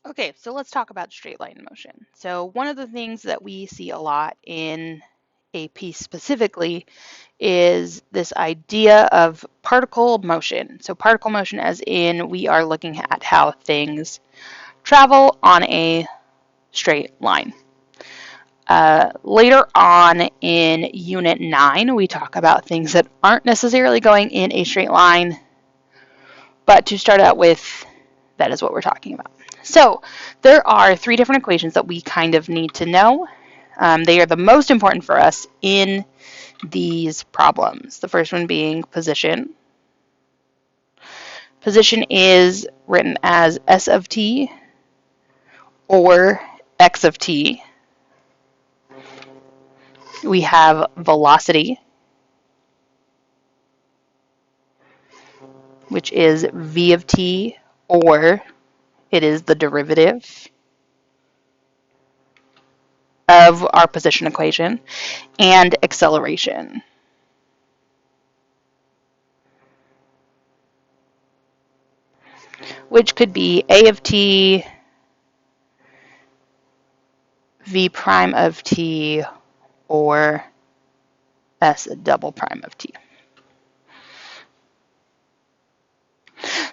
Okay, so let's talk about straight line motion. So one of the things that we see a lot in AP specifically is this idea of particle motion. So particle motion as in we are looking at how things travel on a straight line. Later on in Unit 9, we talk about things that aren't necessarily going in a straight line, but to start out with, that is what we're talking about. So there are three different equations that we kind of need to know. They are the most important for us in these problems. The first one being position. Position is written as S of t or x of t. We have velocity, which is v of t, or it is the derivative of our position equation, and acceleration. Which could be a of t, v prime of t, or s double prime of t.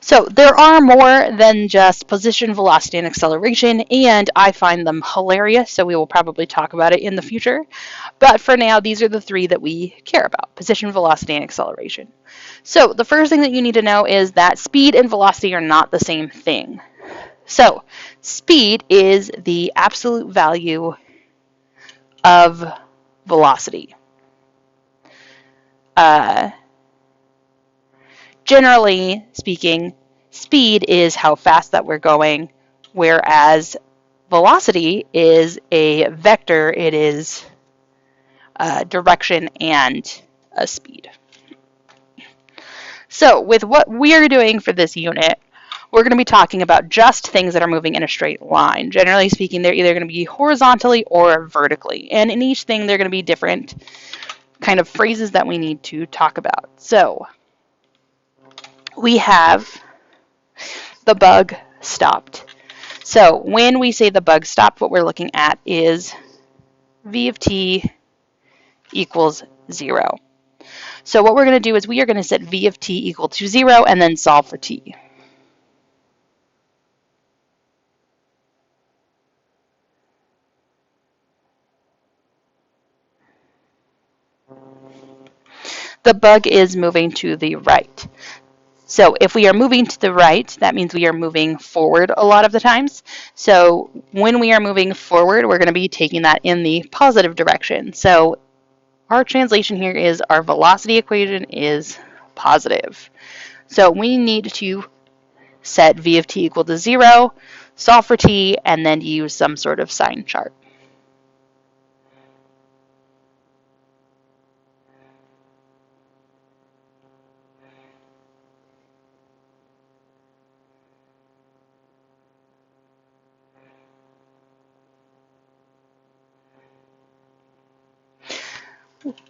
So there are more than just position, velocity, and acceleration, and I find them hilarious, so we will probably talk about it in the future. But for now, these are the three that we care about: position, velocity, and acceleration. So the first thing that you need to know is that speed and velocity are not the same thing. So speed is the absolute value of velocity. Generally speaking, speed is how fast that we're going, whereas velocity is a vector. It is direction and a speed. So with what we are doing for this unit, we're going to be talking about just things that are moving in a straight line. Generally speaking, they're either going to be horizontally or vertically. And in each thing, they're going to be different kind of phrases that we need to talk about. So we have the bug stopped. So when we say the bug stopped, what we're looking at is v of t equals 0. So what we're going to do is we are going to set v of t equal to 0 and then solve for t. The bug is moving to the right. So if we are moving to the right, that means we are moving forward a lot of the times. So when we are moving forward, we're going to be taking that in the positive direction. So our translation here is our velocity equation is positive. So we need to set v of t equal to 0, solve for t, and then use some sort of sign chart.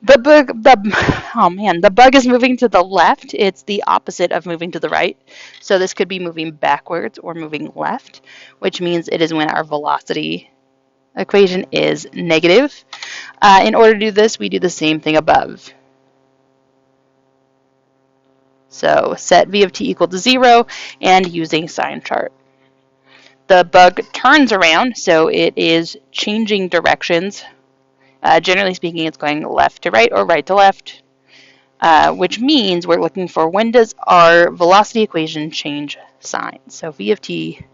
The bug is moving to the left. It's the opposite of moving to the right. So this could be moving backwards or moving left, which means it is when our velocity equation is negative. In order to do this, we do the same thing above. So set v of t equal to 0 and using sign chart. The bug turns around, so it is changing directions. Generally speaking, it's going left to right or right to left, which means we're looking for when does our velocity equation change signs. So v of t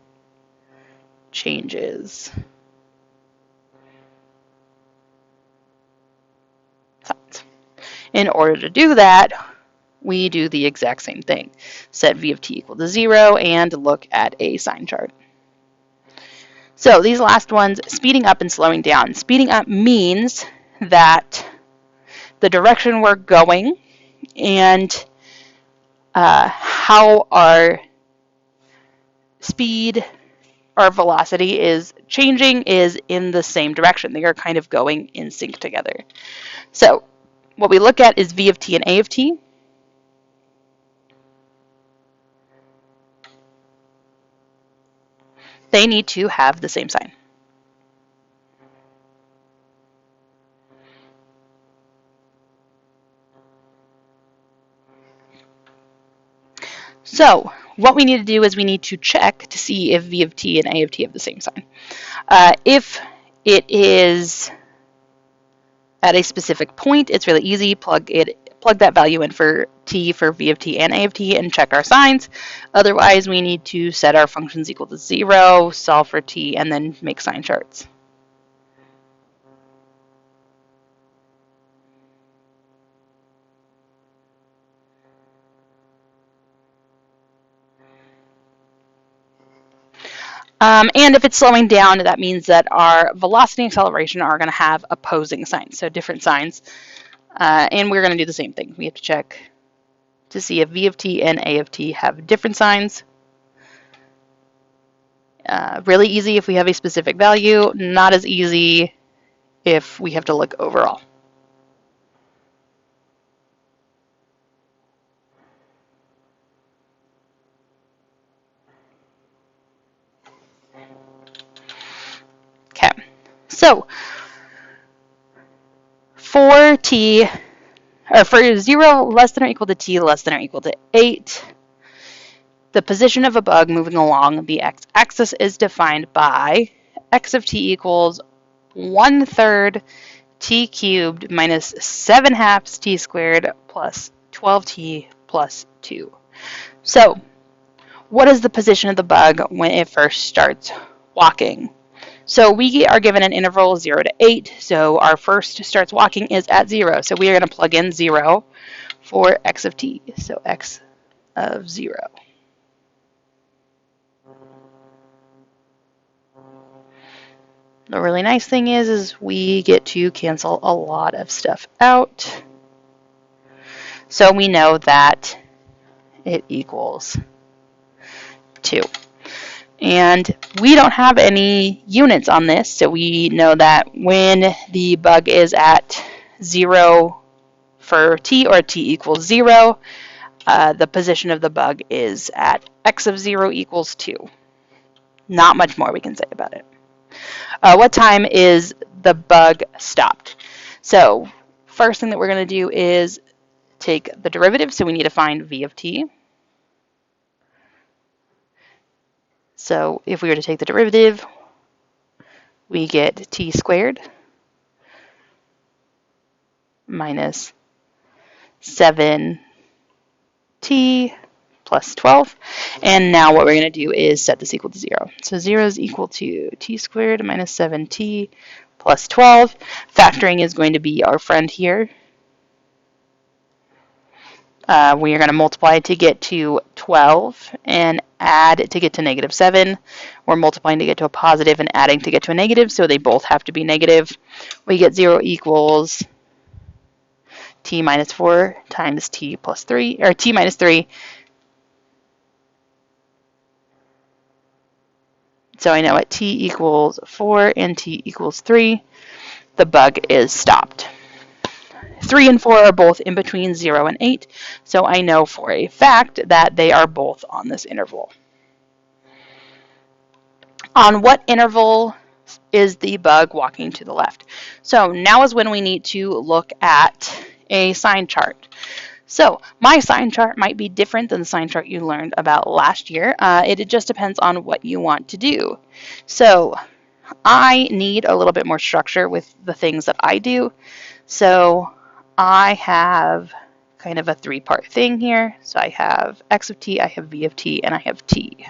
changes signs. In order to do that, we do the exact same thing. Set v of t equal to 0 and look at a sign chart. So these last ones, speeding up and slowing down. Speeding up means that the direction we're going and how our speed or velocity is changing is in the same direction. They are kind of going in sync together. So what we look at is v of t and a of t. they need to have the same sign. So what we need to do is we need to check to see if v of t and a of t have the same sign. If it is at a specific point, it's really easy. Plug that value in for t for v of t and a of t and check our signs. Otherwise, we need to set our functions equal to 0, solve for t, and then make sign charts. And if it's slowing down, that means that our velocity and acceleration are going to have opposing signs, so different signs. And we're going to do the same thing. We have to check to see if v of t and a of t have different signs. Really easy if we have a specific value, not as easy if we have to look overall. Okay, so for t, or for 0 less than or equal to t less than or equal to 8, the position of a bug moving along the x-axis is defined by x of t equals 1/3 t cubed minus 7/2 t squared plus 12t plus 2. So what is the position of the bug when it first starts walking? So we are given an interval 0 to 8, so our first starts walking is at 0. So we are going to plug in 0 for x of t, so x of 0. The really nice thing is we get to cancel a lot of stuff out. So we know that it equals 2. And we don't have any units on this, so we know that when the bug is at 0 for t, or t equals 0, the position of the bug is at x of 0 equals 2. Not much more we can say about it. What time is the bug stopped? So first thing that we're going to do is take the derivative, so we need to find v of t. So if we were to take the derivative, we get t squared minus 7t plus 12. And now what we're going to do is set this equal to 0. So 0 is equal to t squared minus 7t plus 12. Factoring is going to be our friend here. We are going to multiply to get to 12 and add to get to negative 7. We're multiplying to get to a positive and adding to get to a negative, so they both have to be negative. We get 0 equals t minus 4 times t plus 3, or t minus 3. So I know at t equals 4 and t equals 3, the bug is stopped. 3 and 4 are both in between 0 and 8, so I know for a fact that they are both on this interval. On what interval is the bug walking to the left? So now is when we need to look at a sign chart. So my sign chart might be different than the sign chart you learned about last year. It just depends on what you want to do. So I need a little bit more structure with the things that I do. So I have kind of a 3-part thing here. So I have x of t, I have v of t, and I have t.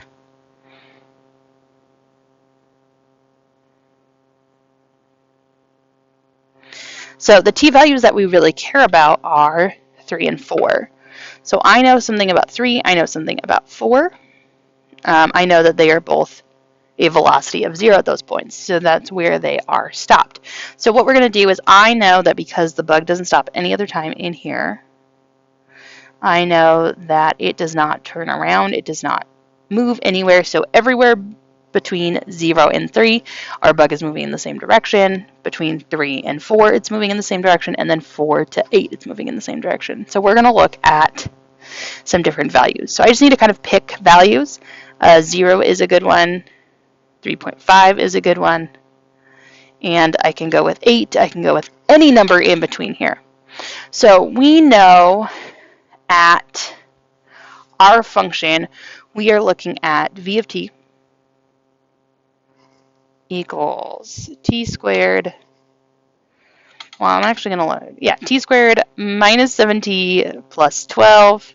So the t values that we really care about are 3 and 4. So I know something about 3, I know something about 4. I know that they are both a velocity of 0 at those points, so that's where they are stopped. So what we're going to do is, I know that because the bug doesn't stop any other time in here, I know that it does not turn around, it does not move anywhere, so everywhere between 0 and 3, our bug is moving in the same direction. Between 3 and 4, it's moving in the same direction, and then 4 to 8, it's moving in the same direction. So we're going to look at some different values. So I just need to kind of pick values. 0 is a good one. 3.5 is a good one. And I can go with 8. I can go with any number in between here. So we know at our function, we are looking at v of t equals t squared. Well, I'm actually going to learn. Yeah, t squared minus 7t plus 12,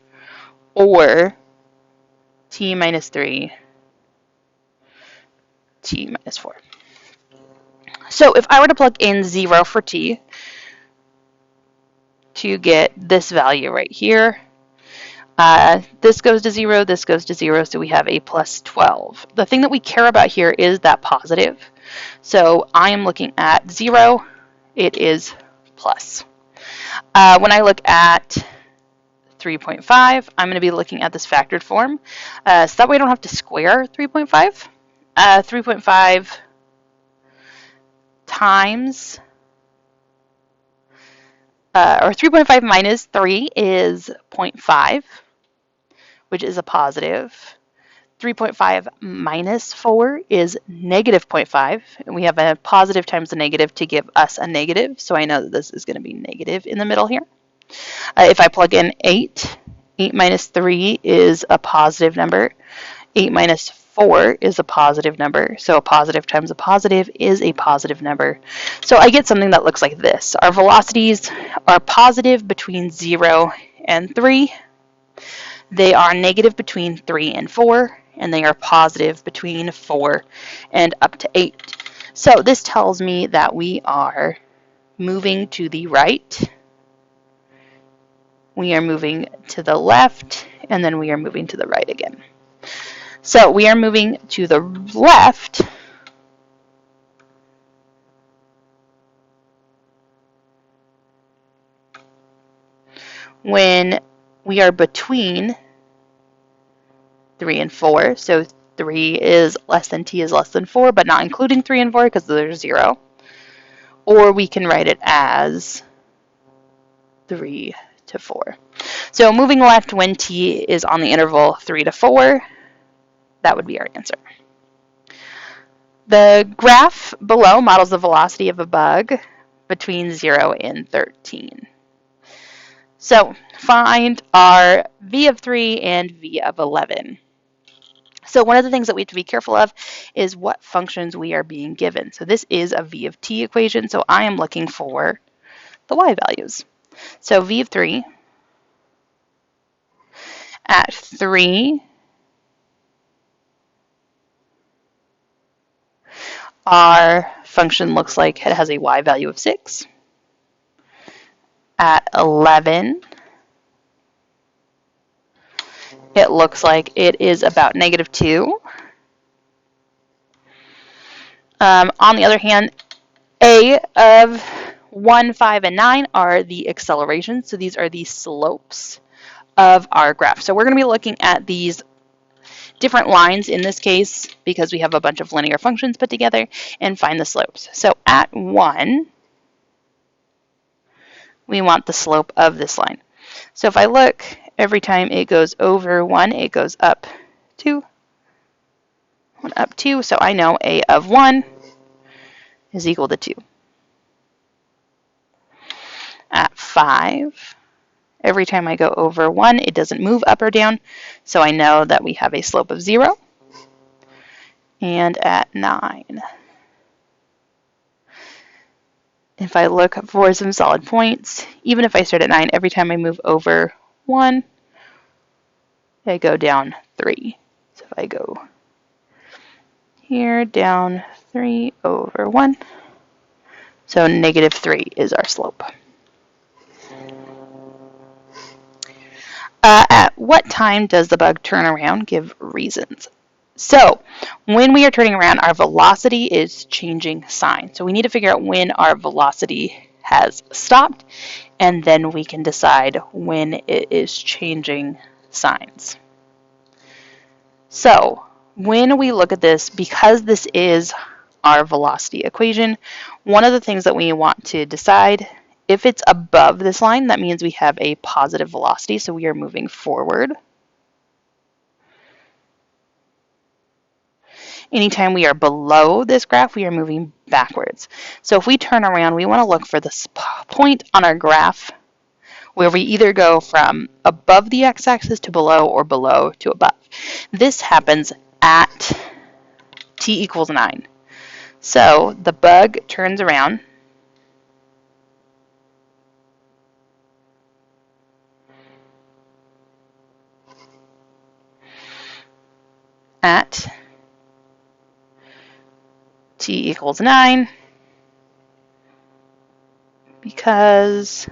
or t minus 3, t minus 4. So if I were to plug in 0 for t to get this value right here, this goes to 0, this goes to 0, so we have a plus 12. The thing that we care about here is that positive. So I am looking at 0, it is plus. When I look at 3.5, I'm going to be looking at this factored form. So that way I don't have to square 3.5. 3.5 times, or 3.5 minus 3 is 0.5, which is a positive. 3.5 minus 4 is negative 0.5, and we have a positive times a negative to give us a negative, so I know that this is going to be negative in the middle here. If I plug in 8, 8 minus 3 is a positive number. 8 minus 4 is a positive number, so a positive times a positive is a positive number. So I get something that looks like this. Our velocities are positive between 0 and 3. They are negative between 3 and 4, and they are positive between 4 and up to 8. So this tells me that we are moving to the right, we are moving to the left, and then we are moving to the right again. So we are moving to the left when we are between 3 and 4. So 3 is less than t is less than 4, but not including 3 and 4 because there's 0. Or we can write it as 3 to 4. So moving left when t is on the interval 3 to 4, that would be our answer. The graph below models the velocity of a bug between 0 and 13. So find our v of 3 and v of 11. So one of the things that we have to be careful of is what functions we are being given. So this is a v of t equation, so I am looking for the y values. So v of 3 at 3, our function looks like it has a y value of 6. At 11, it looks like it is about negative 2. On the other hand, a of 1, 5, and 9 are the accelerations. So these are the slopes of our graph. So we're going to be looking at these different lines in this case because we have a bunch of linear functions put together and find the slopes. So at 1, we want the slope of this line. So if I look, every time it goes over 1, it goes up 2, 1 up 2. So I know a of 1 is equal to 2. At 5, every time I go over 1, it doesn't move up or down, so I know that we have a slope of 0. And at 9, if I look for some solid points, even if I start at 9, every time I move over 1, I go down 3. So if I go here, down 3 over 1, so negative 3 is our slope. At what time does the bug turn around? Give reasons. So when we are turning around, our velocity is changing sign. So we need to figure out when our velocity has stopped, and then we can decide when it is changing signs. So when we look at this, because this is our velocity equation, one of the things that we want to decide, if it's above this line, that means we have a positive velocity, so we are moving forward. Anytime we are below this graph, we are moving backwards. So if we turn around, we want to look for this point on our graph where we either go from above the x-axis to below or below to above. This happens at t equals 9. So the bug turns around at t equals 9 because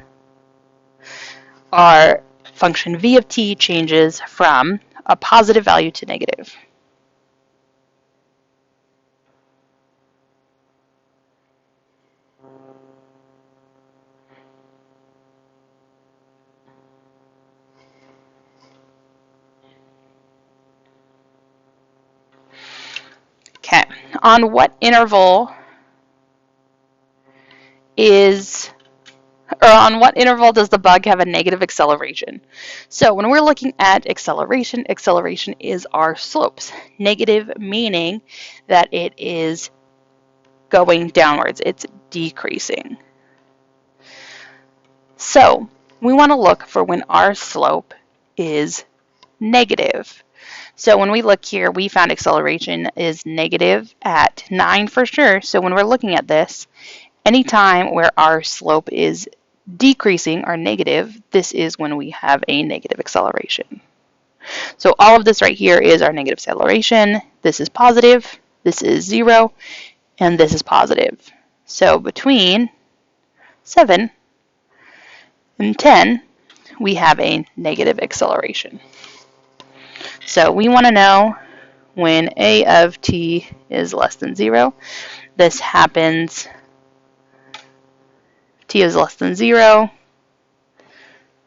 our function v of t changes from a positive value to negative. Okay, on what interval on what interval does the bug have a negative acceleration? So when we're looking at acceleration, acceleration is our slopes. Negative meaning that it is going downwards, it's decreasing. So we want to look for when our slope is negative. So when we look here, we found acceleration is negative at 9 for sure. So when we're looking at this, anytime where our slope is decreasing or negative, this is when we have a negative acceleration. So all of this right here is our negative acceleration. This is positive, this is 0, and this is positive. So between 7 and 10, we have a negative acceleration. So we want to know when a of t is less than 0. This happens, t is less than 0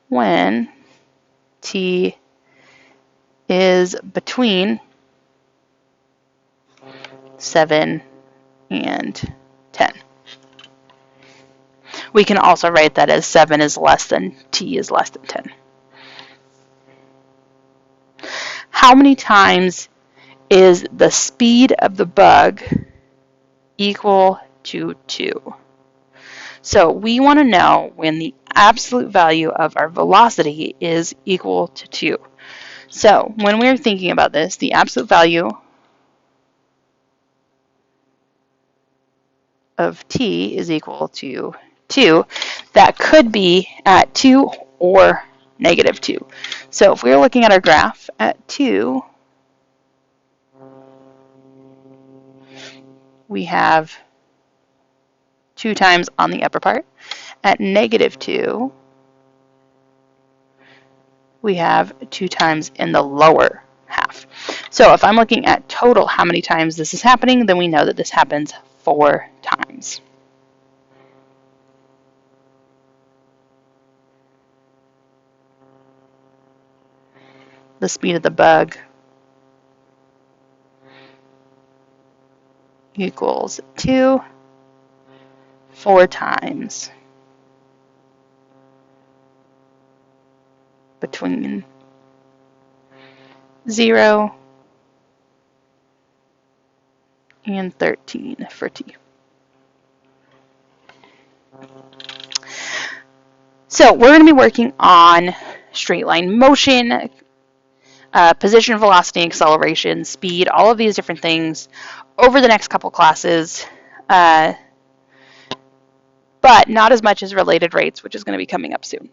when t is between 7 and 10. We can also write that as 7 is less than t is less than 10. How many times is the speed of the bug equal to 2? So we want to know when the absolute value of our velocity is equal to 2. So when we're thinking about this, the absolute value of t is equal to 2. That could be at 2 or negative 2. So if we're looking at our graph at 2, we have 2 times on the upper part. At negative 2, we have 2 times in the lower half. So if I'm looking at total how many times this is happening, then we know that this happens 4 times. The speed of the bug equals 2 4 times between 0 and 13 for t. So we're going to be working on straight line motion, position, velocity, acceleration, speed, all of these different things over the next couple classes, but not as much as related rates, which is going to be coming up soon.